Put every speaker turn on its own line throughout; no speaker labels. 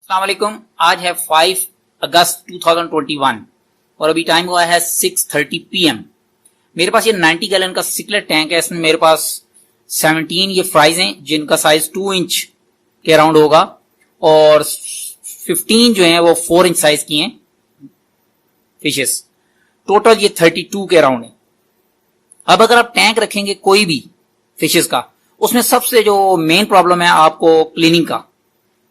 अस्सलाम वालेकुम। आज है 5 अगस्त 2021 और अभी टाइम हुआ है 6:30 PM। मेरे पास ये 90 गैलन का सिकलेट टैंक है। इसमें मेरे पास 17 ये फ्राइज हैं जिनका साइज 2 इंच के अराउंड होगा और 15 जो हैं वो 4 इंच साइज की हैं फिशेस। टोटल ये 32 के अराउंड है। अब अगर आप टैंक रखेंगे कोई भी फिशेस का, उसमें सबसे जो मेन प्रॉब्लम है आपको क्लीनिंग का।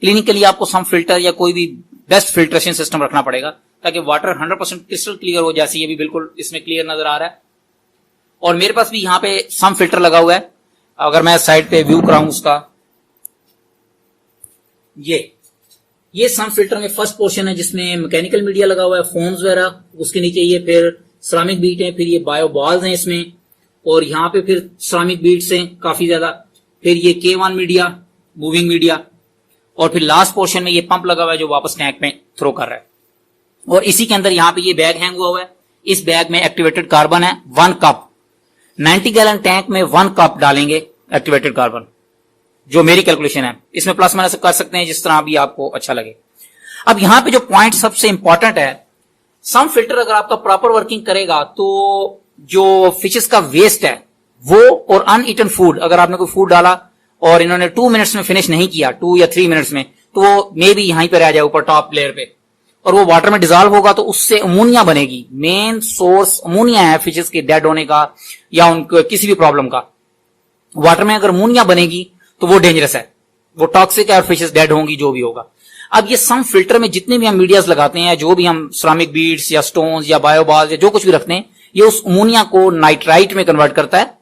क्लीनिंग के लिए आपको सम फिल्टर या कोई भी बेस्ट फिल्ट्रेशन सिस्टम रखना पड़ेगा ताकि वाटर 100% क्रिस्टल क्लियर हो। जैसे ये भी बिल्कुल इसमें क्लियर नजर आ रहा है। और मेरे पास भी यहाँ पे सम फिल्टर लगा हुआ है। अगर मैं साइड पे व्यू कराऊं उसका, ये सम फिल्टर में फर्स्ट पोर्शन है जिसमें मैकेनिकल मीडिया लगा हुआ है, फोम्स वगैरह। उसके नीचे ये फिर सिरामिक बीट है, फिर ये बायो बॉल्स हैं इसमें, और यहाँ पे फिर सिरामिक बीट्स हैं काफी ज्यादा। फिर ये K1 मीडिया, मूविंग मीडिया, और फिर लास्ट पोर्शन में ये पंप लगा हुआ है जो वापस टैंक में थ्रो कर रहा है। और इसी के अंदर यहाँ पे ये बैग हैंग हुआ है। इस बैग में एक्टिवेटेड कार्बन है 1 कप। 90 गैलन टैंक में 1 कप डालेंगे एक्टिवेटेड कार्बन, जो मेरी कैलकुलेशन है। इसमें प्लस माइनस कर सकते हैं जिस तरह भी आपको अच्छा लगे। अब यहाँ पे जो पॉइंट सबसे इंपॉर्टेंट है, सम फिल्टर अगर आपका प्रॉपर वर्किंग करेगा तो जो फिशेस का वेस्ट है वो और अनईटन फूड, अगर आपने कोई फूड डाला और इन्होंने 2 मिनट्स में फिनिश नहीं किया, 2 या 3 मिनट्स में, तो वो मे भी यहीं पर रह जाए ऊपर टॉप लेयर पे, और वो वाटर में डिजॉल्व होगा तो उससे अमोनिया बनेगी। मेन सोर्स अमोनिया है फिशेस के डेड होने का या उनको किसी भी प्रॉब्लम का। वाटर में अगर अमोनिया बनेगी तो वो डेंजरस है, वो टॉक्सिक है और फिशेस डेड होंगी जो भी होगा। अब ये सम फिल्टर में जितने भी हम मीडियाज लगाते हैं, जो भी हम सिरामिक बीड्स या स्टोन्स या बायोबॉल्स या जो कुछ भी रखते हैं, ये उस अमोनिया को नाइट्राइट में कन्वर्ट करता है।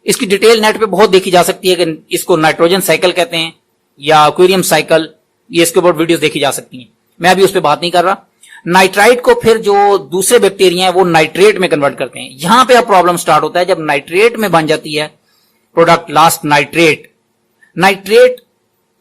इसकी डिटेल नेट पे बहुत देखी जा सकती है कि इसको नाइट्रोजन साइकिल कहते हैं या एक्वेरियम साइकिल, ये इसके ऊपर वीडियोस देखी जा सकती हैं। मैं अभी उस पर बात नहीं कर रहा। नाइट्राइट को फिर जो दूसरे बैक्टीरिया हैं वो नाइट्रेट में कन्वर्ट करते हैं। यहां पे अब प्रॉब्लम स्टार्ट होता है जब नाइट्रेट में बन जाती है प्रोडक्ट लास्ट नाइट्रेट। नाइट्रेट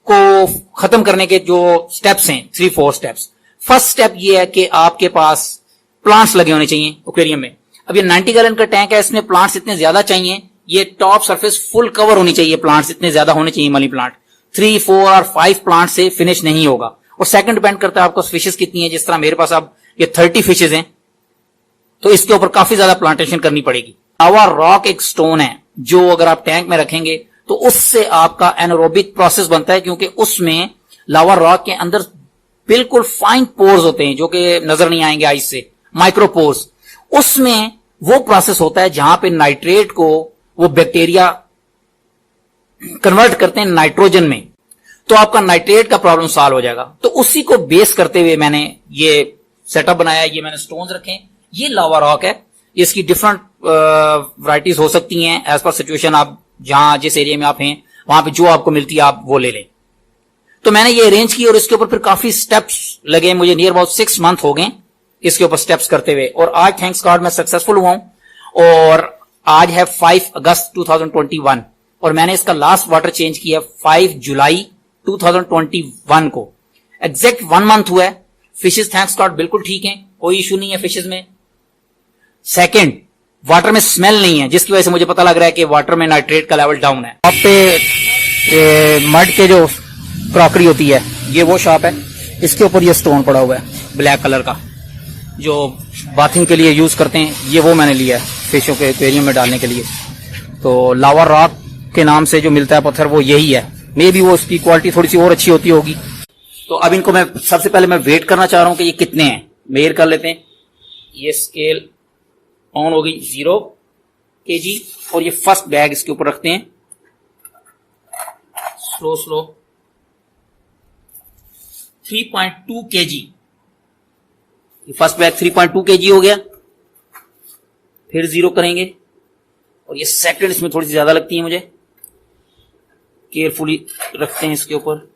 को खत्म करने के जो स्टेप्स हैं 3-4 स्टेप्स। फर्स्ट स्टेप ये है कि आपके पास प्लांट्स लगे होने चाहिए एक्वेरियम में। अब ये 90 गैलन का टैंक है, इसमें प्लांट्स इतने ज्यादा चाहिए, ये टॉप सरफेस फुल कवर होनी चाहिए, प्लांट्स इतने ज्यादा होने चाहिए। मनी प्लांट 3, 4 और 5 प्लांट से फिनिश नहीं होगा। और सेकंड डिपेंड करता है आपको फिशेस कितनी है। जिस तरह मेरे पास अब ये 30 फिशेस हैं तो इसके ऊपर काफी ज्यादा प्लांटेशन करनी पड़ेगी। लावा रॉक एक स्टोन है जो अगर आप टैंक में रखेंगे तो उससे आपका एनारोबिक प्रोसेस बनता है, क्योंकि उसमें लावा रॉक के अंदर बिल्कुल फाइन पोर्स होते हैं जो कि नजर नहीं आएंगे आइस से, माइक्रोपोर्स। उसमें वो प्रोसेस होता है जहां पे नाइट्रेट को वो बैक्टीरिया कन्वर्ट करते हैं नाइट्रोजन में, तो आपका नाइट्रेट का प्रॉब्लम सॉल्व हो जाएगा। तो उसी को बेस करते हुए मैंने ये सेटअप बनाया। ये मैंने स्टोन्स रखे, ये लावा रॉक है। इसकी डिफरेंट वैरायटीज हो सकती हैं एज पर सिचुएशन। आप जहां जिस एरिया में आप हैं वहां पे जो आपको मिलती है आप वो ले लें। तो मैंने ये अरेंज की और इसके ऊपर फिर काफी स्टेप्स लगे। मुझे नियर अबाउट 6 मंथ हो गए इसके ऊपर स्टेप्स करते हुए, और आज थैंक्स गॉड मैं सक्सेसफुल हुआ हूं। और आज है 5 अगस्त 2021 और मैंने इसका लास्ट वाटर चेंज किया 5 जुलाई 2021 को। एग्जैक्ट 1 मंथ हुआ है। फिशेस थैंक्स गॉड बिल्कुल ठीक हैं, कोई इशू नहीं है फिशेस में। सेकंड, वाटर में स्मेल नहीं है, जिसकी वजह से मुझे पता लग रहा है कि वाटर में नाइट्रेट का लेवल डाउन है। शॉप पे मड के जो क्रॉकरी होती है, ये वो शॉप है। इसके ऊपर ये स्टोन पड़ा हुआ है ब्लैक कलर का, जो बाथिंग के लिए यूज करते हैं। ये वो मैंने लिया है फिशों के एक्वेरियम में डालने के लिए। तो लावा रॉक के नाम से जो मिलता है पत्थर वो यही है। मे भी वो उसकी क्वालिटी थोड़ी सी और अच्छी होती होगी। तो अब इनको मैं सबसे पहले मैं वेट करना चाह रहा हूं कि ये कितने हैं, मेजर कर लेते हैं। ये स्केल ऑन हो गई 0 kg और ये फर्स्ट बैग इसके ऊपर रखते हैं। Slow slow 3.2 kg। ये फर्स्ट बैग 3.2 kg हो गया। फिर 0 करेंगे और ये सेकंड इसमें थोड़ी सी ज्यादा लगती है मुझे, केयरफुली रखते हैं इसके ऊपर।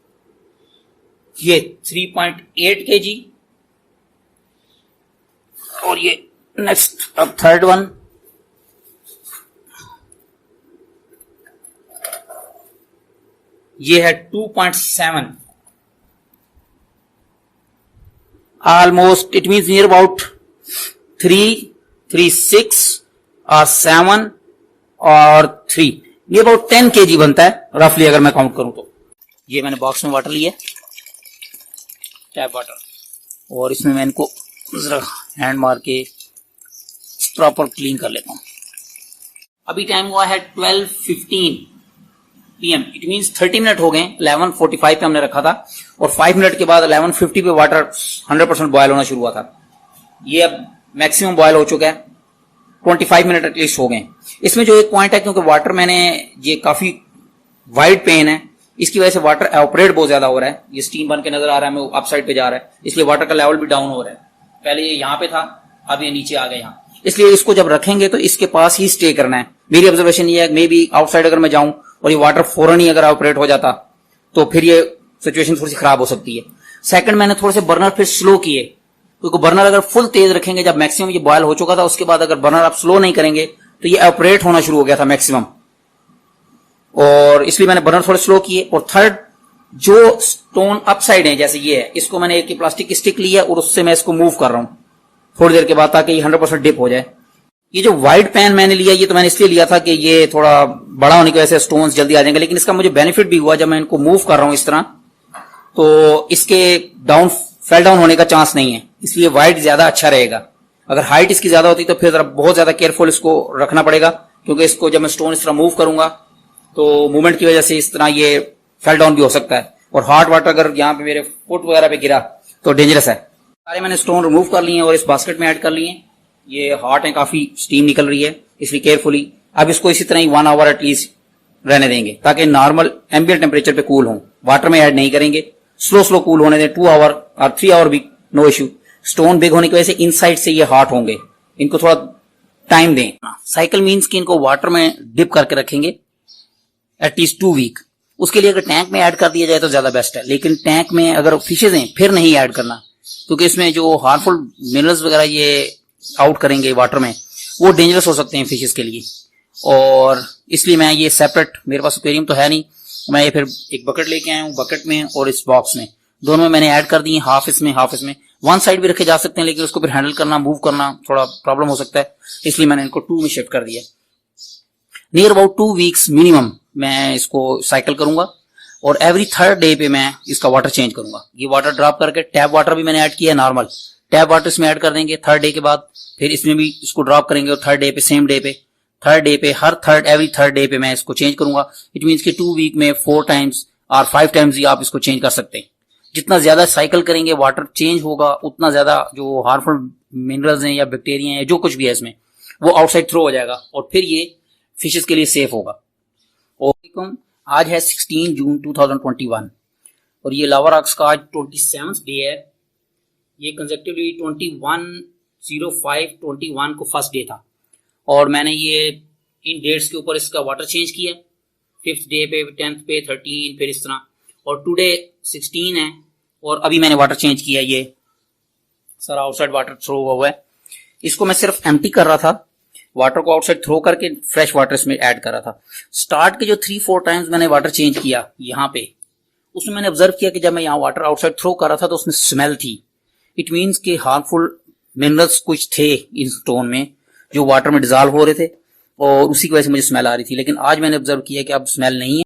ये 3.8 kg और ये नेक्स्ट अब थर्ड वन। ये है 2.7। Almost it means near about 3, 3, 6 और 7 और 3, ये अबाउट 10 kg बनता है रफली अगर मैं काउंट करूं तो। ये मैंने बॉक्स में वाटर लिया, टैप वाटर, और इसमें मैं इनको जरा हैंड मार के प्रॉपर क्लीन कर लेता हूँ। अभी टाइम हुआ है 12:15 PM, इट मीन्स 30 मिनट हो गए। 11:45 पे हमने रखा था और 5 मिनट के बाद 11:50 पे वाटर 100% बॉयल होना शुरू हुआ था। ये अब मैक्सिमम बॉयल हो चुका है, 25 मिनट एटलीस्ट हो गए। इसमें जो एक पॉइंट है, क्योंकि वाटर मैंने ये काफी वाइड पेन है, इसकी वजह से वाटर एवोपरेट बहुत ज्यादा हो रहा है। ये स्टीम बन के नजर आ रहा है, मैं अप साइड पे जा रहा है, इसलिए वाटर का लेवल भी डाउन हो रहा है। पहले ये यहाँ पे था, अब ये नीचे आ गया यहाँ। इसलिए इसको जब रखेंगे तो इसके पास ही स्टे करना है। मेरी ऑब्जर्वेशन ये है, मे बी आउटसाइड अगर मैं जाऊं और ये वाटर फौरन ही अगर ऑपरेट हो जाता तो फिर ये सिचुएशन थोड़ी सी खराब हो सकती है। सेकंड, मैंने थोड़े से बर्नर फिर स्लो किए, क्योंकि बर्नर अगर फुल तेज रखेंगे, जब मैक्सिमम ये बॉयल हो चुका था, उसके बाद अगर बर्नर आप स्लो नहीं करेंगे तो ये ऑपरेट होना शुरू हो गया था मैक्सिमम, और इसलिए मैंने बर्नर थोड़े स्लो किए। और थर्ड, जो स्टोन अपसाइड है जैसे ये है, इसको मैंने एक प्लास्टिक की स्टिक ली है और उससे मैं इसको मूव कर रहा हूं थोड़ी देर के बाद, ताकि ये 100% डिप हो जाए। ये जो वाइड पैन मैंने लिया, ये तो मैंने इसलिए लिया था कि ये थोड़ा बड़ा होने की वजह से स्टोन्स जल्दी आ जाएंगे, लेकिन इसका मुझे बेनिफिट भी हुआ। जब मैं इनको मूव कर रहा हूं इस तरह, तो इसके फेल डाउन होने का चांस नहीं है, इसलिए वाइड ज्यादा अच्छा रहेगा। अगर हाइट इसकी ज्यादा होती तो फिर जरा बहुत ज्यादा केयरफुल इसको रखना पड़ेगा, क्योंकि इसको जब मैं स्टोन इस तरह मूव करूंगा तो मूवमेंट की वजह से इस तरह ये फेल डाउन भी हो सकता है। और हॉट वाटर अगर यहाँ पे मेरे फुट वगैरह पे गिरा तो डेंजरस है। सारे मैंने स्टोन रिमूव कर लिए हैं और इस बास्केट में ऐड कर लिए हैं। ये हॉट है, काफी स्टीम निकल रही है, इसलिए केयरफुली अब इसको इसी तरह ही 1 आवर एटलीस्ट रहने देंगे, ताकि नॉर्मल एम्बिएंट टेम्परेचर पे कूल हो। वाटर में ऐड नहीं करेंगे, स्लो कूल होने दें। 2 आवर और 3 आवर भी नो इश्यू। स्टोन बिग होने की वजह से इनसाइड से ये हॉट होंगे, इनको थोड़ा टाइम दें। साइकिल मीन्स कि इनको वाटर में डिप करके रखेंगे एटलीस्ट 2 वीक। उसके लिए अगर टैंक में ऐड कर दिया जाए तो ज्यादा बेस्ट है, लेकिन टैंक में अगर फिशेज हैं फिर नहीं ऐड करना, क्योंकि इसमें जो हार्मफुल मिनरल्स वगैरह ये आउट करेंगे वाटर में, वो डेंजरस हो सकते हैं फिशेज के लिए। और इसलिए मैं ये सेपरेट, मेरे पास एक्वेरियम तो है नहीं, मैं ये फिर एक बकेट लेके आया हूँ, बकेट में और इस बॉक्स में, दोनों में मैंने ऐड कर दी, हाफ इसमें हाफ इसमें। वन साइड भी रखे जा सकते हैं, लेकिन उसको फिर हैंडल करना, मूव करना थोड़ा प्रॉब्लम हो सकता है, इसलिए मैंने इनको 2 में शिफ्ट कर दिया। नियर अबाउट 2 वीक्स मिनिमम मैं इसको साइकिल करूंगा, और एवरी 3rd डे पे मैं इसका वाटर चेंज करूंगा। ये वाटर ड्रॉप करके टैप वाटर भी मैंने ऐड किया है, नॉर्मल टैप वाटर इसमें ऐड कर देंगे 3rd डे के बाद, फिर इसमें भी इसको ड्रॉप करेंगे और 3rd डे पे, सेम डे पे, 3rd डे पे, एवरी थर्ड डे पे मैं इसको चेंज करूंगा। इट मीन्स कि 2 वीक में 4 टाइम्स और 5 टाइम्स ही आप इसको चेंज कर सकते हैं। जितना ज्यादा साइकिल करेंगे वाटर चेंज होगा, उतना ज्यादा जो हार्मफुल मिनरल्स हैं या बैक्टीरिया हैं, जो कुछ भी है इसमें, वो आउटसाइड थ्रो हो जाएगा और फिर ये फिशेस के लिए सेफ होगा। और आज है 16 जून 2021 और ये लावा रॉक्स का आज 27th डे है। ये कंसेक्टिवली 21/05/21 को फर्स्ट डे था, और मैंने ये इन डेट्स के ऊपर इसका वाटर चेंज किया, 5th डे पे, 10th पे, 13, फिर इस तरह, और टुडे 16 है और अभी मैंने वाटर चेंज किया। ये सारा आउटसाइड वाटर थ्रो हुआ है, इसको मैं सिर्फ एम्प्टी कर रहा था, वाटर को आउटसाइड थ्रो करके फ्रेश वाटर इसमें ऐड कर रहा था। स्टार्ट के जो 3-4 टाइम्स मैंने वाटर चेंज किया यहाँ पे, उसमें मैंने ऑब्जर्व किया कि जब मैं यहाँ वाटर आउटसाइड थ्रो कर रहा था तो उसमें स्मेल थी। इट मीन्स कि हार्मफुल मिनरल्स कुछ थे इन स्टोन में जो वाटर में डिजॉल्व हो रहे थे, और उसी की वजह से मुझे स्मेल आ रही थी। लेकिन आज मैंने ऑब्जर्व किया कि अब स्मेल नहीं है।